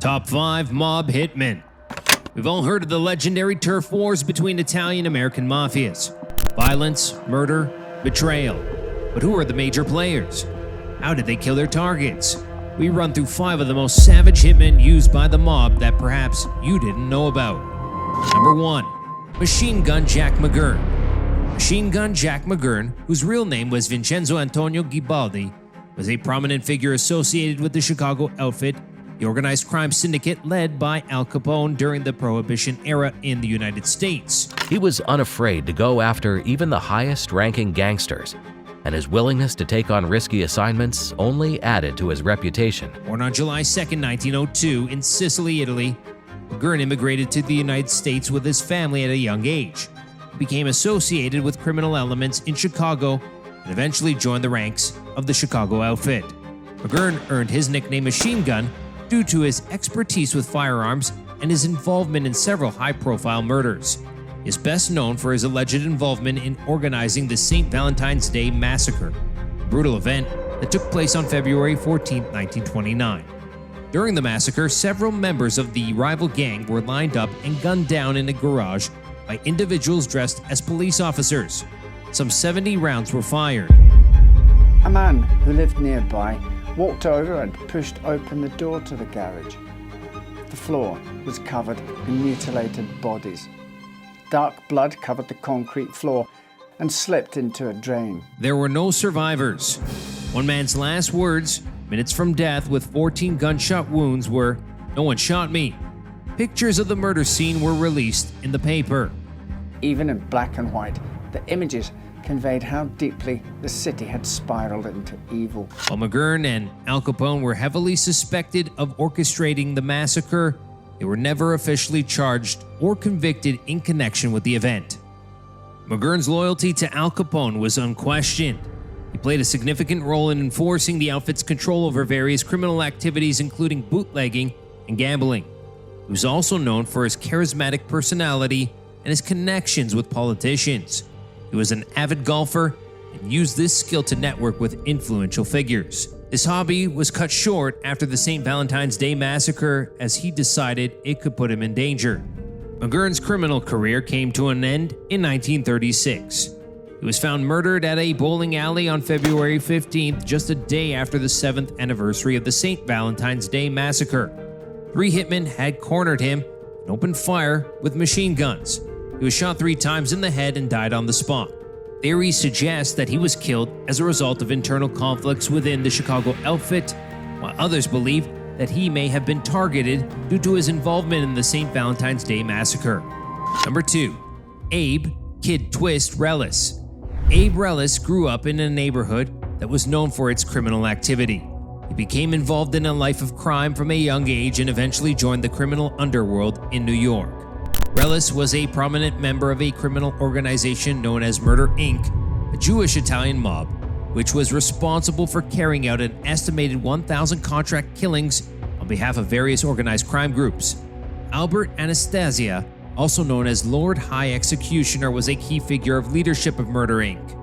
Top 5 Mob Hitmen. We've all heard of the legendary turf wars between Italian-American mafias. Violence, murder, betrayal. But who are the major players? How did they kill their targets? We run through 5 of the most savage hitmen used by the mob that perhaps you didn't know about. Number 1. Machine Gun Jack McGurn. Machine Gun Jack McGurn, whose real name was Vincenzo Antonio Ghibaldi, was a prominent figure associated with the Chicago Outfit, the organized crime syndicate led by Al Capone during the Prohibition era in the United States. He was unafraid to go after even the highest-ranking gangsters, and his willingness to take on risky assignments only added to his reputation. Born on July 2, 1902 in Sicily, Italy, McGurn immigrated to the United States with his family at a young age. He became associated with criminal elements in Chicago and eventually joined the ranks of the Chicago Outfit. McGurn earned his nickname Machine Gun due to his expertise with firearms and his involvement in several high-profile murders. He is best known for his alleged involvement in organizing the St. Valentine's Day Massacre, a brutal event that took place on February 14, 1929. During the massacre, several members of the rival gang were lined up and gunned down in a garage by individuals dressed as police officers. Some 70 rounds were fired. A man who lived nearby walked over and pushed open the door to the garage. The floor was covered in mutilated bodies. Dark blood covered the concrete floor and slipped into a drain. There were no survivors. One man's last words, minutes from death with 14 gunshot wounds, were, "No one shot me." Pictures of the murder scene were released in the paper. Even in black and white, the images conveyed how deeply the city had spiraled into evil. While McGurn and Al Capone were heavily suspected of orchestrating the massacre, they were never officially charged or convicted in connection with the event. McGurn's loyalty to Al Capone was unquestioned. He played a significant role in enforcing the outfit's control over various criminal activities, including bootlegging and gambling. He was also known for his charismatic personality and his connections with politicians. He was an avid golfer and used this skill to network with influential figures. His hobby was cut short after the St. Valentine's Day Massacre, as he decided it could put him in danger. McGurn's criminal career came to an end in 1936. He was found murdered at a bowling alley on February 15th, just a day after the 7th anniversary of the St. Valentine's Day Massacre. 3 hitmen had cornered him and opened fire with machine guns. He was shot 3 times in the head and died on the spot. Theories suggest that he was killed as a result of internal conflicts within the Chicago Outfit, while others believe that he may have been targeted due to his involvement in the St. Valentine's Day Massacre. Number 2. Abe Kid Twist Reles. Abe Reles grew up in a neighborhood that was known for its criminal activity. He became involved in a life of crime from a young age and eventually joined the criminal underworld in New York. Reles was a prominent member of a criminal organization known as Murder Inc., a Jewish-Italian mob, which was responsible for carrying out an estimated 1,000 contract killings on behalf of various organized crime groups. Albert Anastasia, also known as Lord High Executioner, was a key figure of leadership of Murder Inc.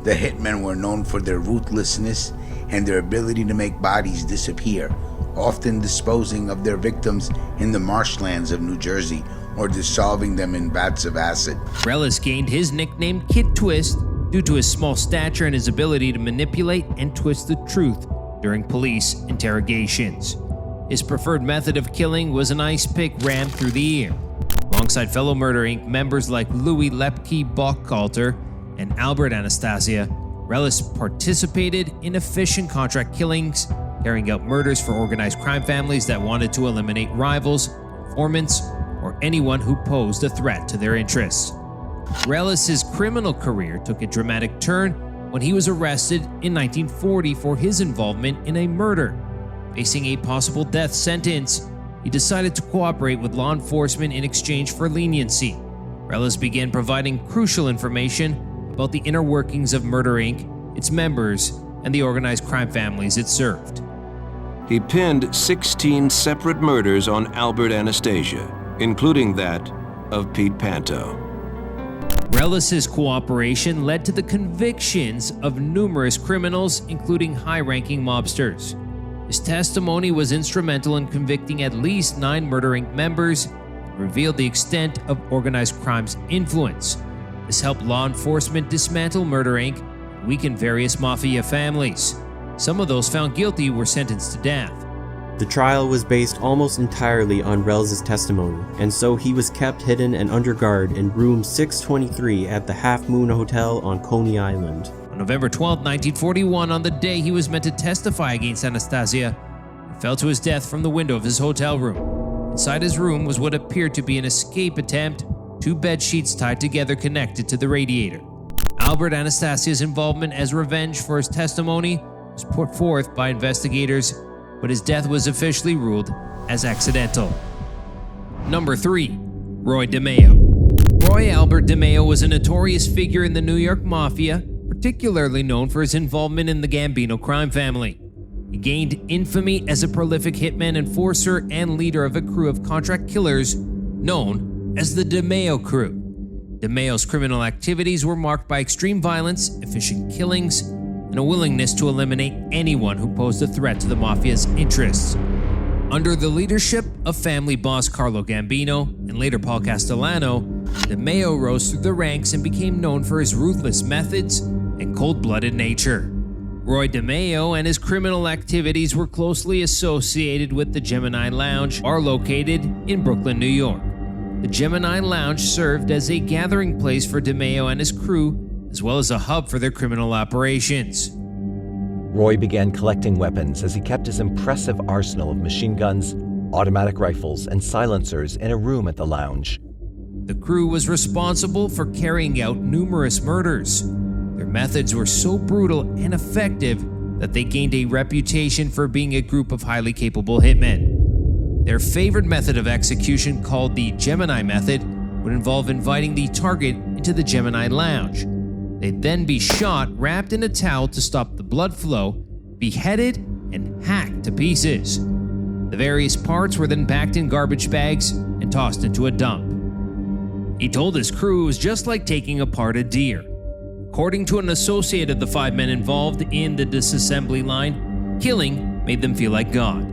The hitmen were known for their ruthlessness and their ability to make bodies disappear, often disposing of their victims in the marshlands of New Jersey or dissolving them in vats of acid. Reles gained his nickname Kid Twist due to his small stature and his ability to manipulate and twist the truth during police interrogations. His preferred method of killing was an ice pick rammed through the ear. Alongside fellow Murder Inc. members like Louis Lepke Bochalter and Albert Anastasia, Reles participated in efficient contract killings, carrying out murders for organized crime families that wanted to eliminate rivals, informants, or anyone who posed a threat to their interests. Reles' criminal career took a dramatic turn when he was arrested in 1940 for his involvement in a murder. Facing a possible death sentence, he decided to cooperate with law enforcement in exchange for leniency. Reles began providing crucial information about the inner workings of Murder Inc., its members, and the organized crime families it served. He pinned 16 separate murders on Albert Anastasia, including that of Pete Panto. Reles' cooperation led to the convictions of numerous criminals, including high-ranking mobsters. His testimony was instrumental in convicting at least 9 Murder Inc. members and revealed the extent of organized crime's influence. This helped law enforcement dismantle Murder Inc. and weaken various mafia families. Some of those found guilty were sentenced to death. The trial was based almost entirely on Reles' testimony, and so he was kept hidden and under guard in room 623 at the Half Moon Hotel on Coney Island. On November 12, 1941, on the day he was meant to testify against Anastasia, he fell to his death from the window of his hotel room. Inside his room was what appeared to be an escape attempt, 2 bed sheets tied together connected to the radiator. Albert Anastasia's involvement as revenge for his testimony was put forth by investigators, but his death was officially ruled as accidental. Number 3. Roy DeMayo. Roy Albert DeMayo was a notorious figure in the New York Mafia, particularly known for his involvement in the Gambino crime family. He gained infamy as a prolific hitman, enforcer, and leader of a crew of contract killers known as the DeMayo Crew. DeMayo's criminal activities were marked by extreme violence, efficient killings, and a willingness to eliminate anyone who posed a threat to the Mafia's interests. Under the leadership of family boss Carlo Gambino and later Paul Castellano, DeMayo rose through the ranks and became known for his ruthless methods and cold-blooded nature. Roy DeMayo and his criminal activities were closely associated with the Gemini Lounge, bar located in Brooklyn, New York. The Gemini Lounge served as a gathering place for DeMayo and his crew, as well as a hub for their criminal operations. Roy began collecting weapons as he kept his impressive arsenal of machine guns, automatic rifles, and silencers in a room at the lounge. The crew was responsible for carrying out numerous murders. Their methods were so brutal and effective that they gained a reputation for being a group of highly capable hitmen. Their favored method of execution, called the Gemini method, would involve inviting the target into the Gemini Lounge. They'd then be shot, wrapped in a towel to stop the blood flow, beheaded, and hacked to pieces. The various parts were then packed in garbage bags and tossed into a dump. He told his crew it was just like taking apart a deer. According to an associate of the 5 men involved in the disassembly line, killing made them feel like God.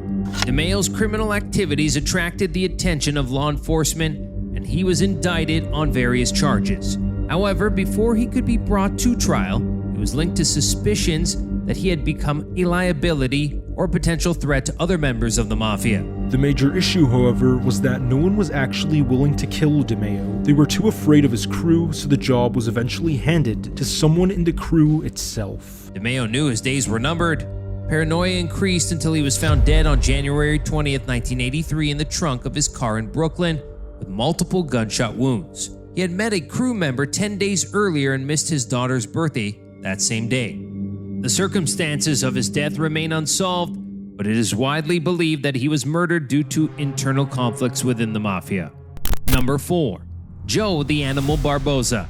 DeMayo's criminal activities attracted the attention of law enforcement, and he was indicted on various charges. However, before he could be brought to trial, he was linked to suspicions that he had become a liability or potential threat to other members of the Mafia. The major issue, however, was that no one was actually willing to kill DeMayo. They were too afraid of his crew, so the job was eventually handed to someone in the crew itself. DeMayo knew his days were numbered. Paranoia increased until he was found dead on January 20th, 1983 in the trunk of his car in Brooklyn with multiple gunshot wounds. He had met a crew member 10 days earlier and missed his daughter's birthday that same day. The circumstances of his death remain unsolved, but it is widely believed that he was murdered due to internal conflicts within the Mafia. Number 4. Joe The Animal Barboza.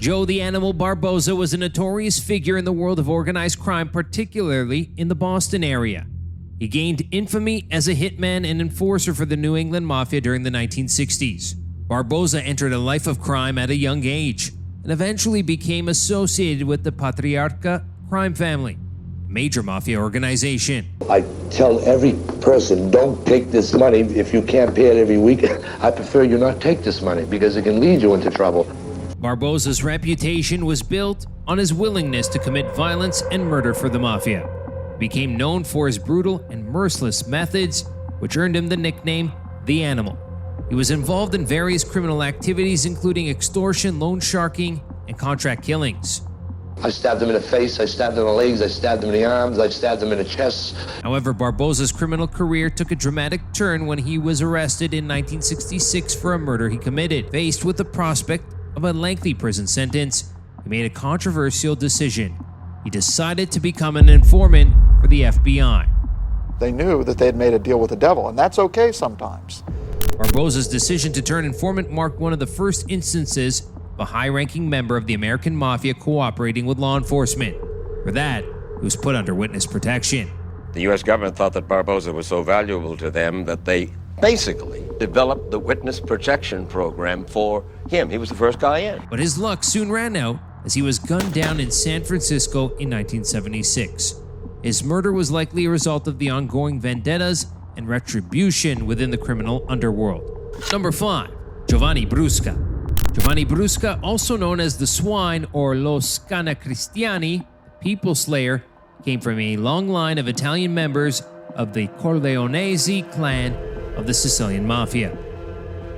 Joe The Animal Barboza was a notorious figure in the world of organized crime, particularly in the Boston area. He gained infamy as a hitman and enforcer for the New England Mafia during the 1960s. Barboza entered a life of crime at a young age and eventually became associated with the Patriarca crime family, a major mafia organization. I tell every person, don't take this money if you can't pay it every week. I prefer you not take this money because it can lead you into trouble. Barboza's reputation was built on his willingness to commit violence and murder for the Mafia. He became known for his brutal and merciless methods, which earned him the nickname The Animal. He was involved in various criminal activities, including extortion, loan sharking, and contract killings. I stabbed him in the face, I stabbed him in the legs, I stabbed him in the arms, I stabbed him in the chest. However, Barboza's criminal career took a dramatic turn when he was arrested in 1966 for a murder he committed. Faced with the prospect of a lengthy prison sentence, he made a controversial decision. He decided to become an informant for the FBI. They knew that they had made a deal with the devil, and that's okay sometimes. Barboza's decision to turn informant marked one of the first instances of a high-ranking member of the American Mafia cooperating with law enforcement. For that, he was put under witness protection. The U.S. government thought that Barboza was so valuable to them that they basically developed the witness protection program for him. He was the first guy in. But his luck soon ran out as he was gunned down in San Francisco in 1976. His murder was likely a result of the ongoing vendettas and retribution within the criminal underworld. Number 5. Giovanni Brusca. Giovanni Brusca, also known as the Swine or Los Canacristiani, People Slayer, came from a long line of Italian members of the Corleonese clan of the Sicilian Mafia.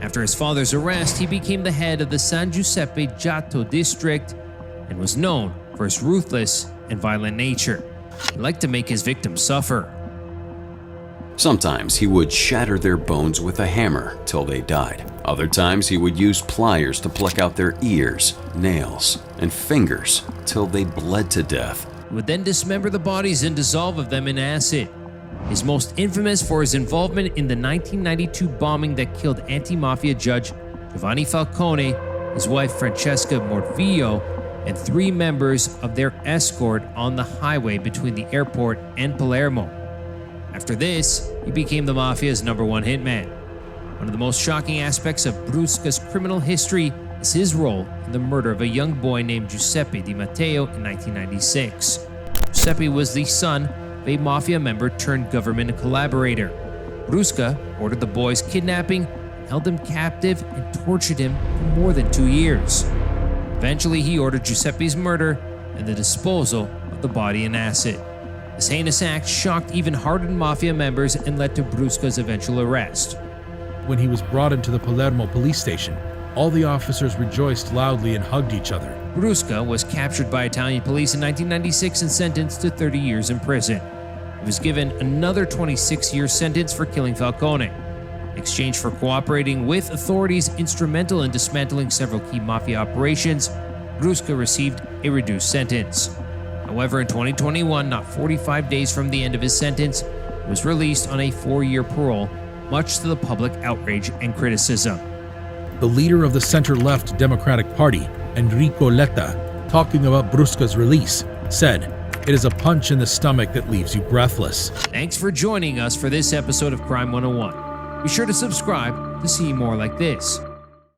After his father's arrest, he became the head of the San Giuseppe Giotto district and was known for his ruthless and violent nature. He liked to make his victims suffer. Sometimes he would shatter their bones with a hammer till they died. Other times he would use pliers to pluck out their ears, nails, and fingers till they bled to death. He would then dismember the bodies and dissolve them in acid. He is most infamous for his involvement in the 1992 bombing that killed anti-mafia judge Giovanni Falcone, his wife Francesca Morvillo, and 3 members of their escort on the highway between the airport and Palermo. After this, he became the Mafia's #1 hitman. One of the most shocking aspects of Brusca's criminal history is his role in the murder of a young boy named Giuseppe Di Matteo in 1996. Giuseppe was the son of a Mafia member turned government collaborator. Brusca ordered the boy's kidnapping, held him captive, and tortured him for more than 2 years. Eventually, he ordered Giuseppe's murder and the disposal of the body in acid. This heinous act shocked even hardened Mafia members and led to Brusca's eventual arrest. When he was brought into the Palermo police station, all the officers rejoiced loudly and hugged each other. Brusca was captured by Italian police in 1996 and sentenced to 30 years in prison. He was given another 26-year sentence for killing Falcone. In exchange for cooperating with authorities instrumental in dismantling several key Mafia operations, Brusca received a reduced sentence. However, in 2021, not 45 days from the end of his sentence, he was released on a 4-year parole, much to the public outrage and criticism. The leader of the center-left Democratic Party, Enrico Letta, talking about Brusca's release, said, "It is a punch in the stomach that leaves you breathless." Thanks for joining us for this episode of Crime 101. Be sure to subscribe to see more like this.